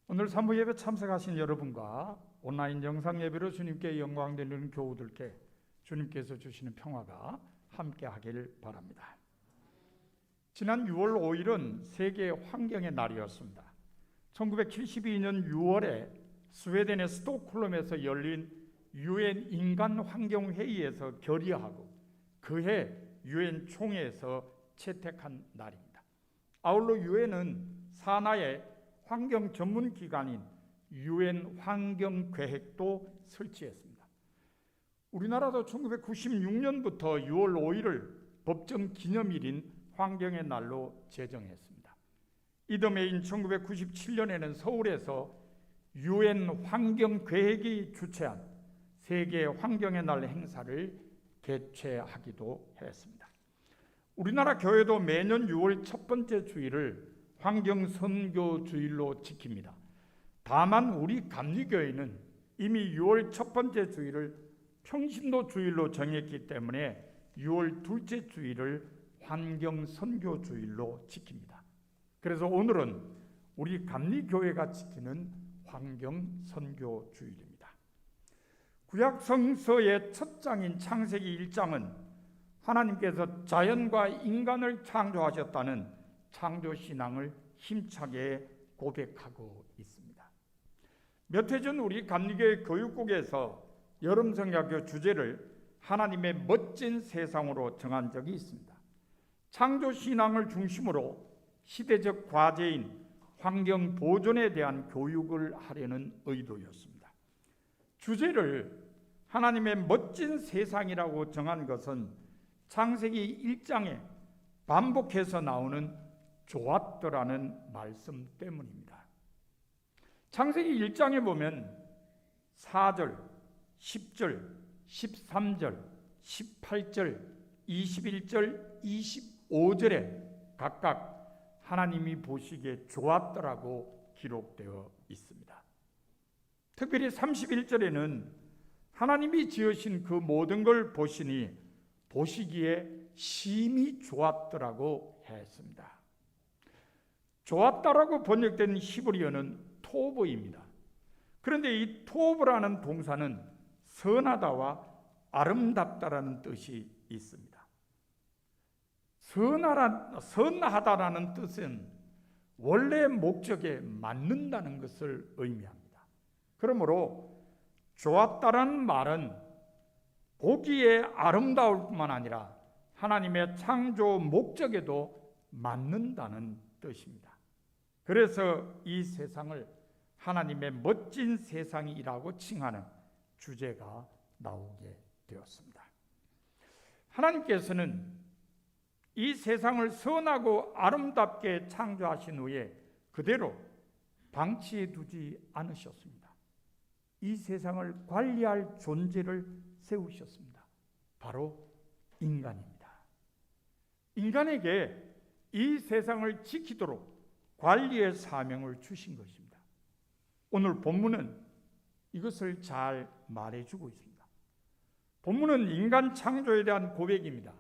오늘 산부 예배 참석하신 여러분과 온라인 영상 예배로 주님께 영광 돌리는 교우들께 주님께서 주시는 평화가 함께 하길 바랍니다. 지난 6월 5일은 세계 환경의 날이었습니다. 1972년 6월에 스웨덴의 스톡홀름에서 열린 유엔 인간 환경 회의에서 결의하고 그해 유엔 총회에서 채택한 날입니다. 아울러 유엔은 산하의 환경 전문 기관인 유엔 환경 계획도 설치했습니다. 우리나라도 1996년부터 6월 5일을 법정 기념일인 환경의 날로 제정했습니다. 이듬해인 1997년에는 서울에서 유엔 환경 계획이 주최한 세계 환경의 날 행사를 개최하기도 했습니다. 우리나라 교회도 매년 6월 첫 번째 주일을 환경 선교 주일로 지킵니다. 다만 우리 감리교회는 이미 6월 첫 번째 주일을 평신도 주일로 정했기 때문에 6월 둘째 주일을 환경 선교 주일로 지킵니다. 그래서 오늘은 우리 감리교회가 지키는 환경 선교 주일입니다. 구약 성서의 첫 장인 창세기 1장은 하나님께서 자연과 인간을 창조하셨다는 창조 신앙을 힘차게 고백하고 있습니다. 몇 해 전 우리 감리교회 교육국에서 여름성경학교 주제를 하나님의 멋진 세상으로 정한 적이 있습니다. 창조 신앙을 중심으로 시대적 과제인 환경 보존에 대한 교육을 하려는 의도였습니다. 주제를 하나님의 멋진 세상이라고 정한 것은 창세기 1장에 반복해서 나오는 좋았더라는 말씀 때문입니다. 창세기 1장에 보면 4절, 10절, 13절, 18절, 21절, 25절에 각각 하나님이 보시기에 좋았더라고 기록되어 있습니다. 특별히 31절에는 하나님이 지으신 그 모든 걸 보시니 보시기에 심히 좋았더라고 했습니다. 좋았다라고 번역된 히브리어는 토브입니다. 그런데 이 토브라는 동사는 선하다와 아름답다라는 뜻이 있습니다. 선하다라는 뜻은 원래 목적에 맞는다는 것을 의미합니다. 그러므로 좋았다라는 말은 보기에 아름다울 뿐만 아니라 하나님의 창조 목적에도 맞는다는 뜻입니다. 그래서 이 세상을 하나님의 멋진 세상이라고 칭하는 주제가 나오게 되었습니다. 하나님께서는 이 세상을 선하고 아름답게 창조하신 후에 그대로 방치해 두지 않으셨습니다. 이 세상을 관리할 존재를 세우셨습니다. 바로 인간입니다. 인간에게 이 세상을 지키도록 관리의 사명을 주신 것입니다. 오늘 본문은 이것을 잘 말해주고 있습니다. 본문은 인간 창조에 대한 고백입니다.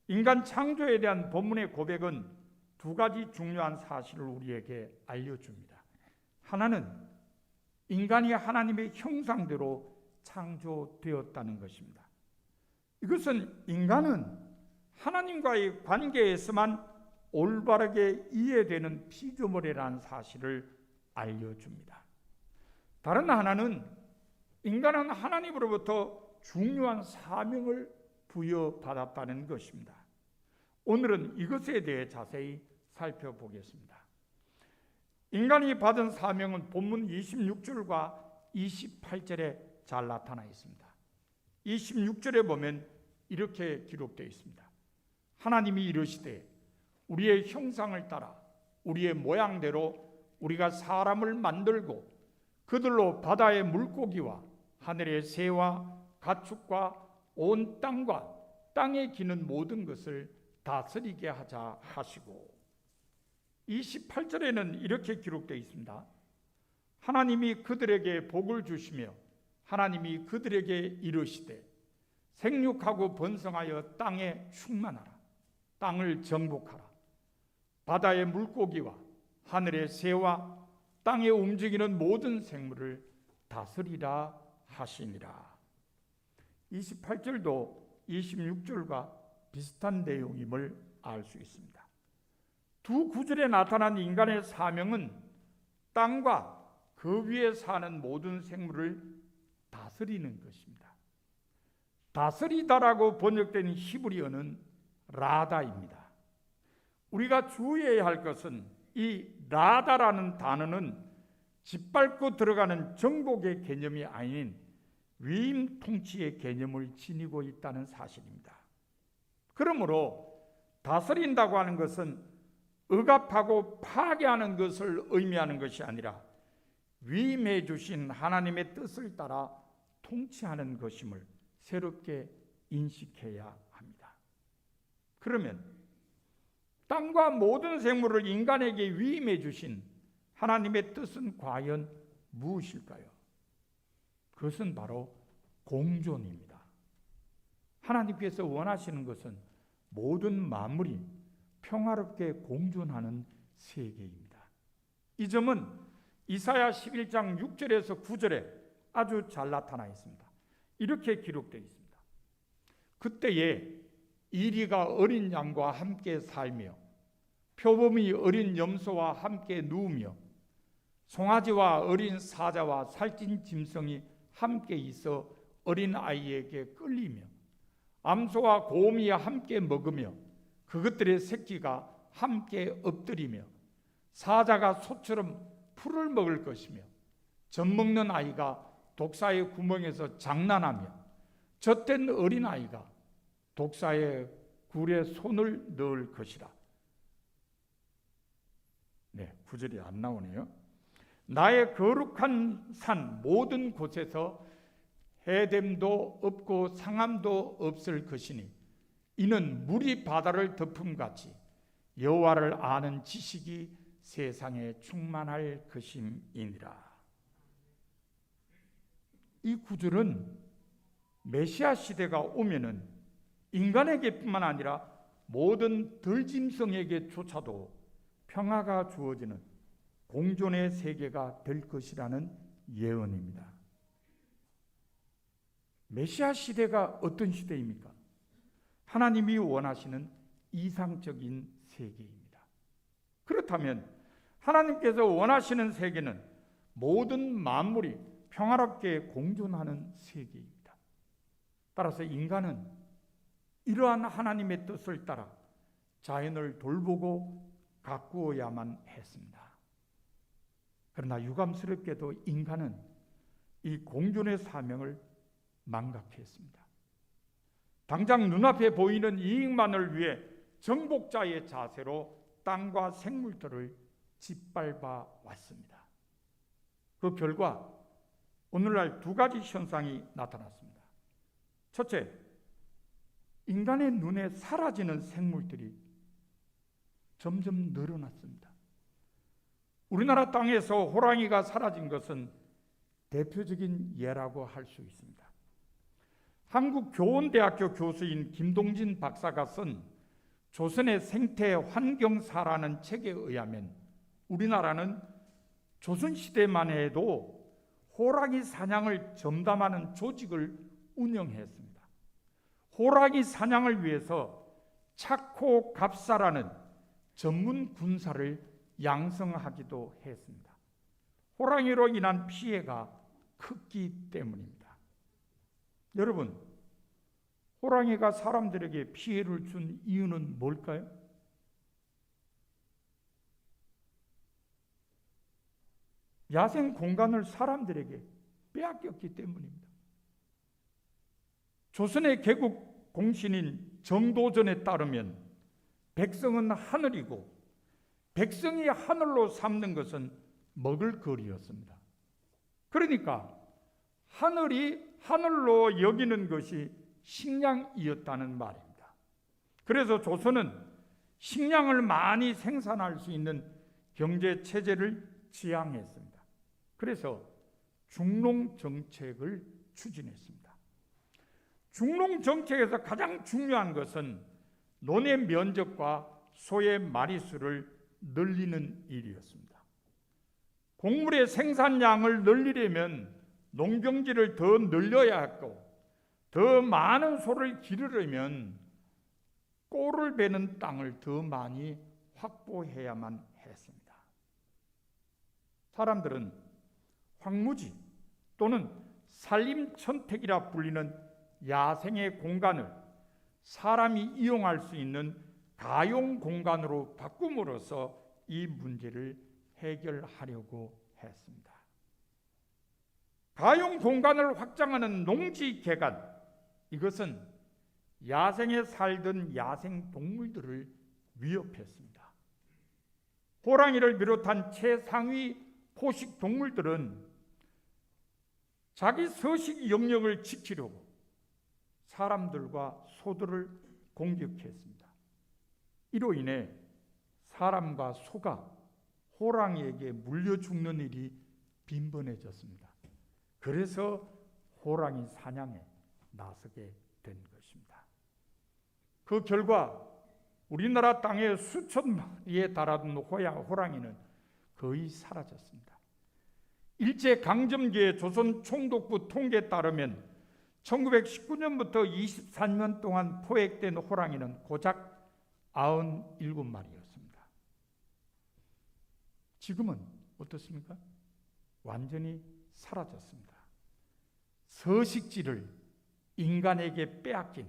인간 창조에 대한 본문의 고백은 두 가지 중요한 사실을 우리에게 알려줍니다. 하나는 인간이 하나님의 형상대로 창조되었다는 것입니다. 이것은 인간은 하나님과의 관계에서만 올바르게 이해되는 피조물이라는 사실을 알려줍니다. 다른 하나는 인간은 하나님으로부터 중요한 사명을 부여받았다는 것입니다. 오늘은 이것에 대해 자세히 살펴보겠습니다. 인간이 받은 사명은 본문 26절과 28절에 잘 나타나 있습니다. 26절에 보면 이렇게 기록되어 있습니다. 하나님이 이르시되 우리의 형상을 따라 우리의 모양대로 우리가 사람을 만들고 그들로 바다의 물고기와 하늘의 새와 가축과 온 땅과 땅에 기는 모든 것을 다스리게 하자 하시고 28절에는 이렇게 기록되어 있습니다. 하나님이 그들에게 복을 주시며 하나님이 그들에게 이르시되 생육하고 번성하여 땅에 충만하라. 땅을 정복하라. 바다의 물고기와 하늘의 새와 땅에 움직이는 모든 생물을 다스리라 하시니라. 28절도 26절과 비슷한 내용임을 알 수 있습니다. 두 구절에 나타난 인간의 사명은 땅과 그 위에 사는 모든 생물을 다스리는 것입니다. 다스리다라고 번역된 히브리어는 라다입니다. 우리가 주의해야 할 것은 이 라다라는 단어는 짓밟고 들어가는 정복의 개념이 아닌 위임 통치의 개념을 지니고 있다는 사실입니다. 그러므로 다스린다고 하는 것은 억압하고 파괴하는 것을 의미하는 것이 아니라 위임해 주신 하나님의 뜻을 따라 통치하는 것임을 새롭게 인식해야 합니다. 그러면 땅과 모든 생물을 인간에게 위임해 주신 하나님의 뜻은 과연 무엇일까요? 그것은 바로 공존입니다. 하나님께서 원하시는 것은 모든 만물이 평화롭게 공존하는 세계입니다. 이 점은 이사야 11장 6절에서 9절에 아주 잘 나타나 있습니다. 이렇게 기록되어 있습니다. 그때에 이리가 어린 양과 함께 살며 표범이 어린 염소와 함께 누우며 송아지와 어린 사자와 살찐 짐승이 함께 있어 어린 아이에게 끌리며 암소와 곰이 함께 먹으며 그것들의 새끼가 함께 엎드리며 사자가 소처럼 풀을 먹을 것이며 젖먹는 아이가 독사의 구멍에서 장난하며 젖된 어린 아이가 독사의 굴에 손을 넣을 것이라. 네, 구절이 안 나오네요. 나의 거룩한 산 모든 곳에서 해됨도 없고 상함도 없을 것이니 이는 물이 바다를 덮음같이 여호와를 아는 지식이 세상에 충만할 것임이니라. 이 구절은 메시아 시대가 오면은 인간에게뿐만 아니라 모든 들짐승에게조차도 평화가 주어지는 공존의 세계가 될 것이라는 예언입니다. 메시아 시대가 어떤 시대입니까? 하나님이 원하시는 이상적인 세계입니다. 그렇다면 하나님께서 원하시는 세계는 모든 만물이 평화롭게 공존하는 세계입니다. 따라서 인간은 이러한 하나님의 뜻을 따라 자연을 돌보고 가꾸어야만 했습니다. 그러나 유감스럽게도 인간은 이 공존의 사명을 망각했습니다. 당장 눈앞에 보이는 이익만을 위해 정복자의 자세로 땅과 생물들을 짓밟아 왔습니다. 그 결과 오늘날 두 가지 현상이 나타났습니다. 첫째, 인간의 눈에 사라지는 생물들이 점점 늘어났습니다. 우리나라 땅에서 호랑이가 사라진 것은 대표적인 예라고 할 수 있습니다. 한국교원대학교 교수인 김동진 박사가 쓴 조선의 생태 환경사라는 책에 의하면 우리나라는 조선시대만 해도 호랑이 사냥을 전담하는 조직을 운영했습니다. 호랑이 사냥을 위해서 차코 갑사라는 전문 군사를 양성하기도 했습니다. 호랑이로 인한 피해가 컸기 때문입니다. 여러분, 호랑이가 사람들에게 피해를 준 이유는 뭘까요? 야생 공간을 사람들에게 빼앗겼기 때문입니다. 조선의 개국 공신인 정도전에 따르면 백성은 하늘이고 백성이 하늘로 삼는 것은 먹을거리였습니다. 그러니까 하늘이 하늘로 여기는 것이 식량이었다는 말입니다. 그래서 조선은 식량을 많이 생산할 수 있는 경제 체제를 지향했습니다. 그래서 중농 정책을 추진했습니다. 중농 정책에서 가장 중요한 것은 논의 면적과 소의 마리수를 늘리는 일이었습니다. 곡물의 생산량을 늘리려면 농경지를 더 늘려야 했고, 더 많은 소를 기르려면 꼴을 베는 땅을 더 많이 확보해야만 했습니다. 사람들은 황무지 또는 산림천택이라 불리는 야생의 공간을 사람이 이용할 수 있는 가용 공간으로 바꿈으로써 이 문제를 해결하려고 했습니다. 가용 공간을 확장하는 농지 개간, 이것은 야생에 살던 야생 동물들을 위협했습니다. 호랑이를 비롯한 최상위 포식 동물들은 자기 서식 영역을 지키려고 사람들과 소들을 공격했습니다. 이로 인해 사람과 소가 호랑이에게 물려 죽는 일이 빈번해졌습니다. 그래서 호랑이 사냥에 나서게 된 것입니다. 그 결과 우리나라 땅에 수천 마리에 달하던 호랑이는 거의 사라졌습니다. 일제강점기의 조선 총독부 통계에 따르면 1919년부터 24년 동안 포획된 호랑이는 고작 97마리였습니다. 지금은 어떻습니까? 완전히 사라졌습니다. 서식지를 인간에게 빼앗긴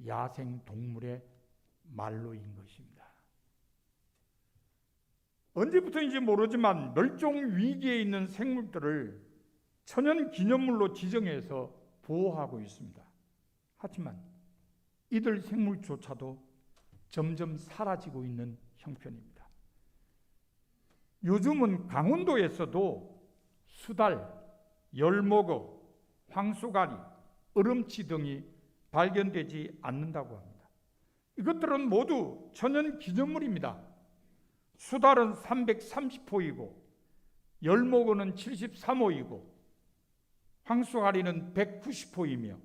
야생 동물의 말로인 것입니다. 언제부터인지 모르지만 멸종 위기에 있는 생물들을 천연 기념물로 지정해서 보호하고 있습니다. 하지만 이들 생물조차도 점점 사라지고 있는 형편입니다. 요즘은 강원도에서도 수달, 열목어, 황소가리, 얼음치 등이 발견되지 않는다고 합니다. 이것들은 모두 천연 기념물입니다. 수달은 330호이고 열목어는 73호이고 황소가리는 190호이며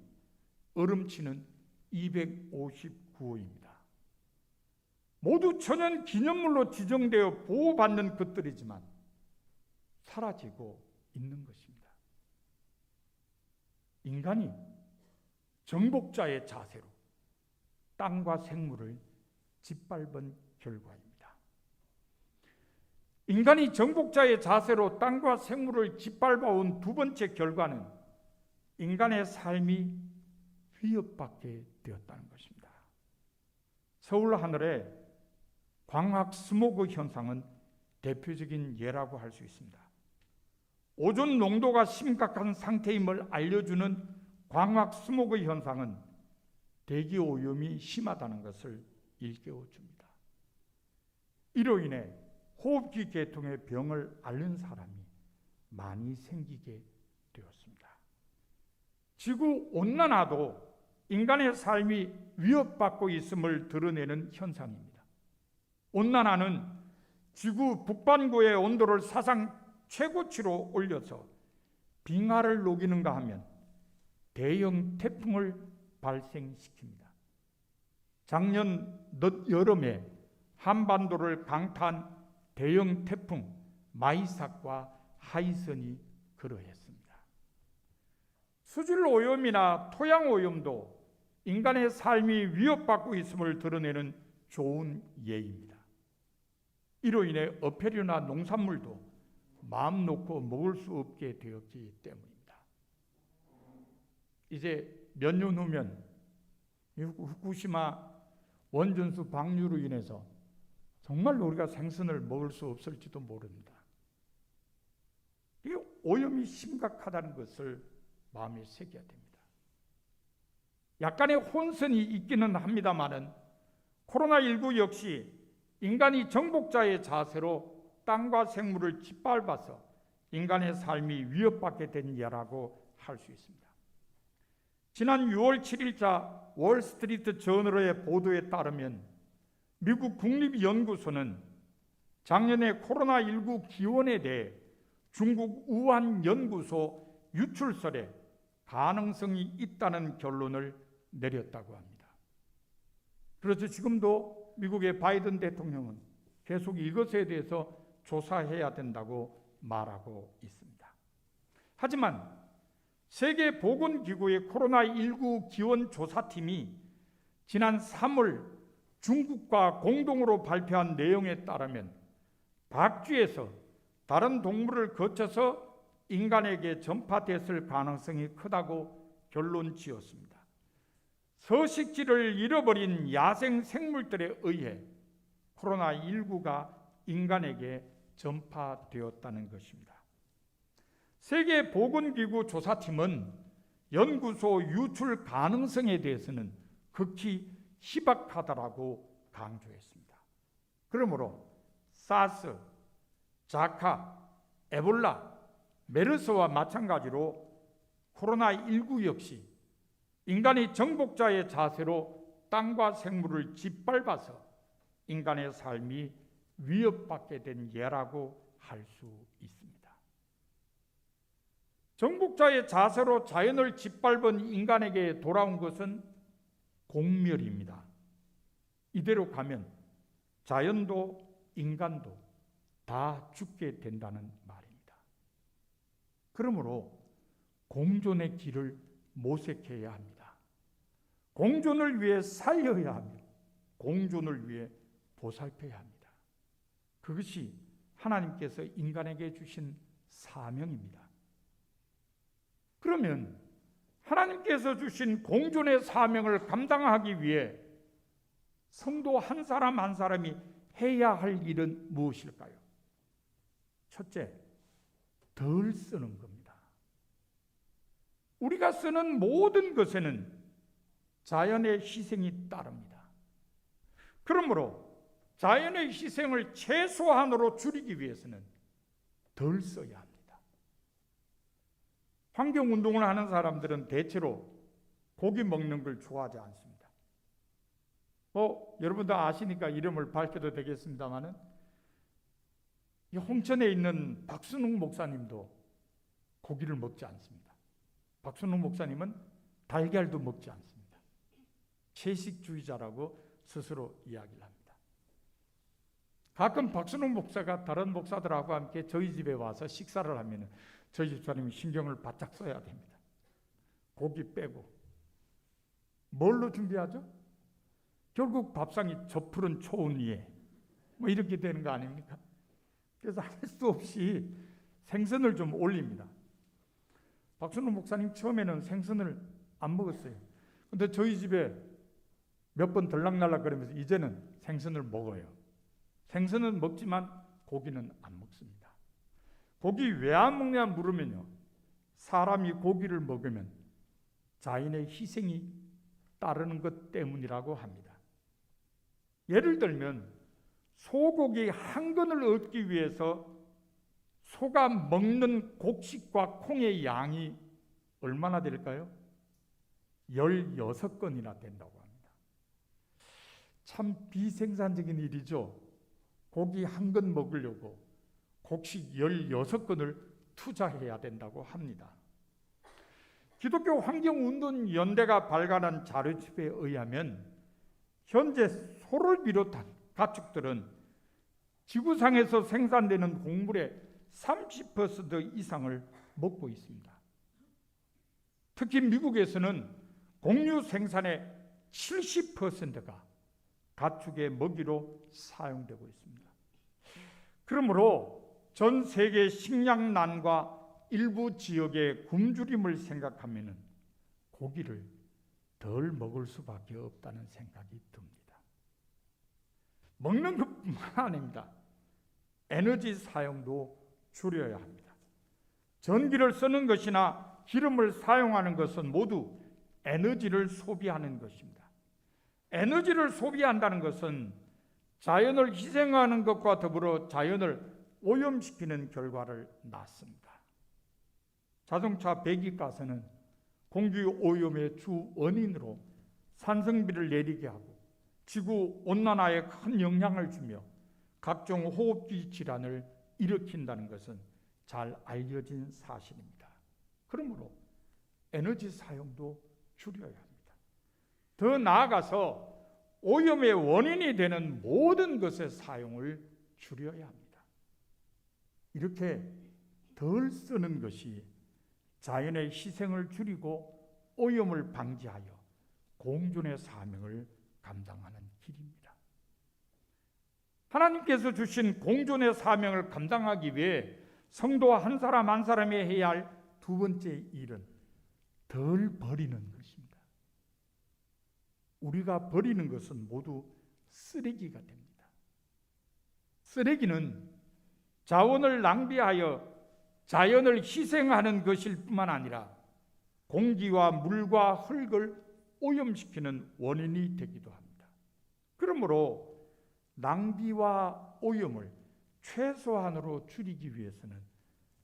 얼음치는 259호입니다. 모두 천연 기념물로 지정되어 보호받는 것들이지만 사라지고 있는 것입니다. 인간이 정복자의 자세로 땅과 생물을 짓밟은 결과입니다. 인간이 정복자의 자세로 땅과 생물을 짓밟아온 두 번째 결과는 인간의 삶이 위협받게 되었다는 것입니다. 서울 하늘에 광학 스모그 현상은 대표적인 예라고 할 수 있습니다. 오존 농도가 심각한 상태임을 알려주는 광학 스모그 현상은 대기 오염이 심하다는 것을 일깨워줍니다. 이로 인해 호흡기 계통의 병을 앓는 사람이 많이 생기게 되었습니다. 지구 온난화도 인간의 삶이 위협받고 있음을 드러내는 현상입니다. 온난화는 지구 북반구의 온도를 사상 최고치로 올려서 빙하를 녹이는가 하면 대형 태풍을 발생시킵니다. 작년 늦 여름에 한반도를 강타한 대형 태풍 마이삭과 하이선이 그러했습니다. 수질 오염이나 토양 오염도 인간의 삶이 위협받고 있음을 드러내는 좋은 예입니다. 이로 인해 어패류나 농산물도 마음 놓고 먹을 수 없게 되었기 때문입니다. 이제 몇 년 후면 후쿠시마 원전수 방류로 인해서 정말로 우리가 생선을 먹을 수 없을지도 모릅니다. 이 오염이 심각하다는 것을 마음에 새겨야 됩니다. 약간의 혼선이 있기는 합니다마는 코로나19 역시 인간이 정복자의 자세로 땅과 생물을 짓밟아서 인간의 삶이 위협받게 된 예라고 할 수 있습니다. 지난 6월 7일자 월스트리트 저널의 보도에 따르면 미국 국립연구소는 작년에 코로나19 기원에 대해 중국 우한 연구소 유출설에 가능성이 있다는 결론을 내렸다고 합니다. 그래서 지금도 미국의 바이든 대통령은 계속 이것에 대해서 조사해야 된다고 말하고 있습니다. 하지만 세계보건기구의 코로나19 기원 조사팀이 지난 3월 중국과 공동으로 발표한 내용에 따르면 박쥐에서 다른 동물을 거쳐서 인간에게 전파됐을 가능성이 크다고 결론 지었습니다. 서식지를 잃어버린 야생 생물들에 의해 코로나19가 인간에게 전파되었다는 것입니다. 세계보건기구 조사팀은 연구소 유출 가능성에 대해서는 극히 희박하다라고 강조했습니다. 그러므로 사스, 자카, 에볼라, 메르스와 마찬가지로 코로나19 역시 인간이 정복자의 자세로 땅과 생물을 짓밟아서 인간의 삶이 위협받게 된 예라고 할 수 있습니다. 정복자의 자세로 자연을 짓밟은 인간에게 돌아온 것은 공멸입니다. 이대로 가면 자연도 인간도 다 죽게 된다는 말입니다. 그러므로 공존의 길을 모색해야 합니다. 공존을 위해 살려야 하며 공존을 위해 보살펴야 합니다. 그것이 하나님께서 인간에게 주신 사명입니다. 그러면 하나님께서 주신 공존의 사명을 감당하기 위해 성도 한 사람 한 사람이 해야 할 일은 무엇일까요? 첫째, 덜 쓰는 겁니다. 우리가 쓰는 모든 것에는 자연의 희생이 따릅니다. 그러므로 자연의 희생을 최소한으로 줄이기 위해서는 덜 써야 합니다. 환경운동을 하는 사람들은 대체로 고기 먹는 걸 좋아하지 않습니다. 여러분도 아시니까 이름을 밝혀도 되겠습니다만은 이 홍천에 있는 박순웅 목사님도 고기를 먹지 않습니다. 박순웅 목사님은 달걀도 먹지 않습니다. 채식주의자라고 스스로 이야기를 합니다. 가끔 박순웅 목사가 다른 목사들하고 함께 저희 집에 와서 식사를 하면 저희 집사님이 신경을 바짝 써야 됩니다. 고기 빼고. 뭘로 준비하죠? 결국 밥상이 저푸른 초원 위에 이렇게 되는 거 아닙니까? 그래서 할 수 없이 생선을 좀 올립니다. 박순호 목사님 처음에는 생선을 안 먹었어요. 근데 저희 집에 몇 번 들락날락 거리면서 이제는 생선을 먹어요. 생선은 먹지만 고기는 안 먹습니다. 고기 왜 안 먹냐 물으면요, 사람이 고기를 먹으면 자연의 희생이 따르는 것 때문이라고 합니다. 예를 들면 소고기 한 근을 얻기 위해서 소가 먹는 곡식과 콩의 양이 얼마나 될까요? 16건이나 된다고 합니다. 참 비생산적인 일이죠. 고기 한 근 먹으려고 곡식 16건을 투자해야 된다고 합니다. 기독교 환경운동연대가 발간한 자료집에 의하면 현재 소를 비롯한 가축들은 지구상에서 생산되는 곡물의 30% 이상을 먹고 있습니다. 특히 미국에서는 곡류 생산의 70%가 가축의 먹이로 사용되고 있습니다. 그러므로 전 세계 식량난과 일부 지역의 굶주림을 생각하면 고기를 덜 먹을 수밖에 없다는 생각이 듭니다. 먹는 것뿐만 아닙니다. 에너지 사용도 줄여야 합니다. 전기를 쓰는 것이나 기름을 사용하는 것은 모두 에너지를 소비하는 것입니다. 에너지를 소비한다는 것은 자연을 희생하는 것과 더불어 자연을 오염시키는 결과를 낳습니다. 자동차 배기가스는 공기오염의 주 원인으로 산성비를 내리게 하고 지구 온난화에 큰 영향을 주며 각종 호흡기 질환을 일으킨다는 것은 잘 알려진 사실입니다. 그러므로 에너지 사용도 줄여야 합니다. 더 나아가서 오염의 원인이 되는 모든 것의 사용을 줄여야 합니다. 이렇게 덜 쓰는 것이 자연의 희생을 줄이고 오염을 방지하여 공존의 사명을 감당하는 길입니다. 하나님께서 주신 공존의 사명을 감당하기 위해 성도 한 사람 한 사람이 해야 할 두 번째 일은 덜 버리는 것입니다. 우리가 버리는 것은 모두 쓰레기가 됩니다. 쓰레기는 자원을 낭비하여 자연을 희생하는 것일 뿐만 아니라 공기와 물과 흙을 오염시키는 원인이 되기도 합니다. 그러므로 낭비와 오염을 최소한으로 줄이기 위해서는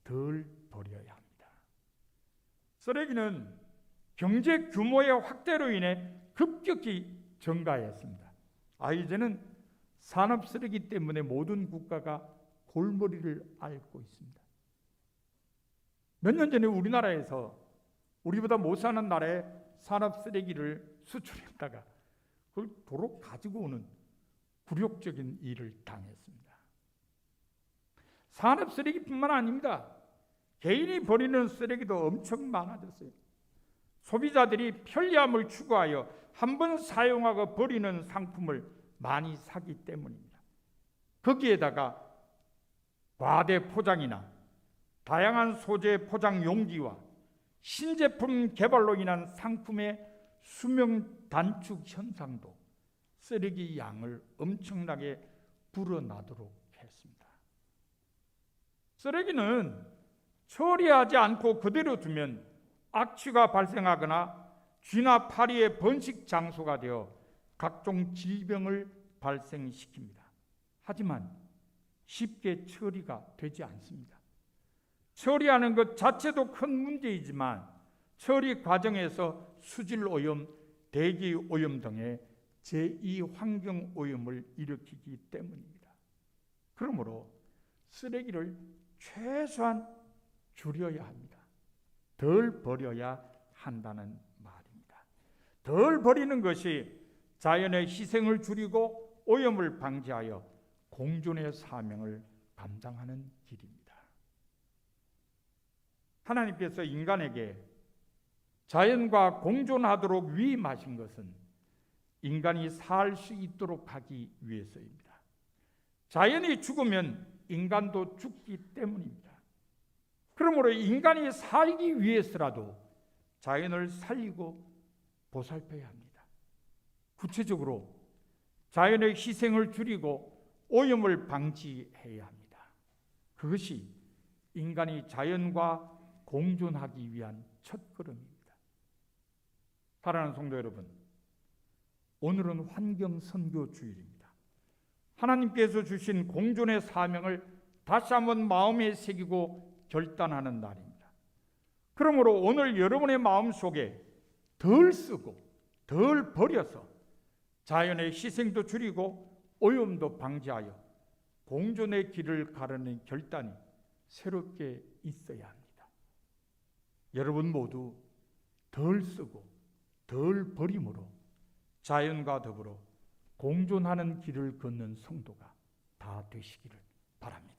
덜 버려야 합니다. 쓰레기는 경제 규모의 확대로 인해 급격히 증가했습니다. 이제는 산업 쓰레기 때문에 모든 국가가 골머리를 앓고 있습니다. 몇 년 전에 우리나라에서 우리보다 못 사는 나라에 산업 쓰레기를 수출했다가 그걸 도로 가지고 오는 굴욕적인 일을 당했습니다. 산업 쓰레기뿐만 아닙니다. 개인이 버리는 쓰레기도 엄청 많아졌어요. 소비자들이 편리함을 추구하여 한 번 사용하고 버리는 상품을 많이 사기 때문입니다. 거기에다가 과대 포장이나 다양한 소재 포장 용기와 신제품 개발로 인한 상품의 수명 단축 현상도 쓰레기 양을 엄청나게 불어나도록 했습니다. 쓰레기는 처리하지 않고 그대로 두면 악취가 발생하거나 쥐나 파리의 번식 장소가 되어 각종 질병을 발생시킵니다. 하지만 쉽게 처리가 되지 않습니다. 처리하는 것 자체도 큰 문제이지만 처리 과정에서 수질 오염, 대기 오염 등의 제2 환경 오염을 일으키기 때문입니다. 그러므로 쓰레기를 최소한 줄여야 합니다. 덜 버려야 한다는 말입니다. 덜 버리는 것이 자연의 희생을 줄이고 오염을 방지하여 공존의 사명을 감당하는 길입니다. 하나님께서 인간에게 자연과 공존하도록 위임하신 것은 인간이 살 수 있도록 하기 위해서입니다. 자연이 죽으면 인간도 죽기 때문입니다. 그러므로 인간이 살기 위해서라도 자연을 살리고 보살펴야 합니다. 구체적으로 자연의 희생을 줄이고 오염을 방지해야 합니다. 그것이 인간이 자연과 공존하기 위한 첫걸음입니다. 사랑하는 성도 여러분, 오늘은 환경선교 주일입니다. 하나님께서 주신 공존의 사명을 다시 한번 마음에 새기고 결단하는 날입니다. 그러므로 오늘 여러분의 마음속에 덜 쓰고 덜 버려서 자연의 희생도 줄이고 오염도 방지하여 공존의 길을 가르는 결단이 새롭게 있어야 합니다. 여러분 모두 덜 쓰고 덜 버림으로 자연과 더불어 공존하는 길을 걷는 성도가 다 되시기를 바랍니다.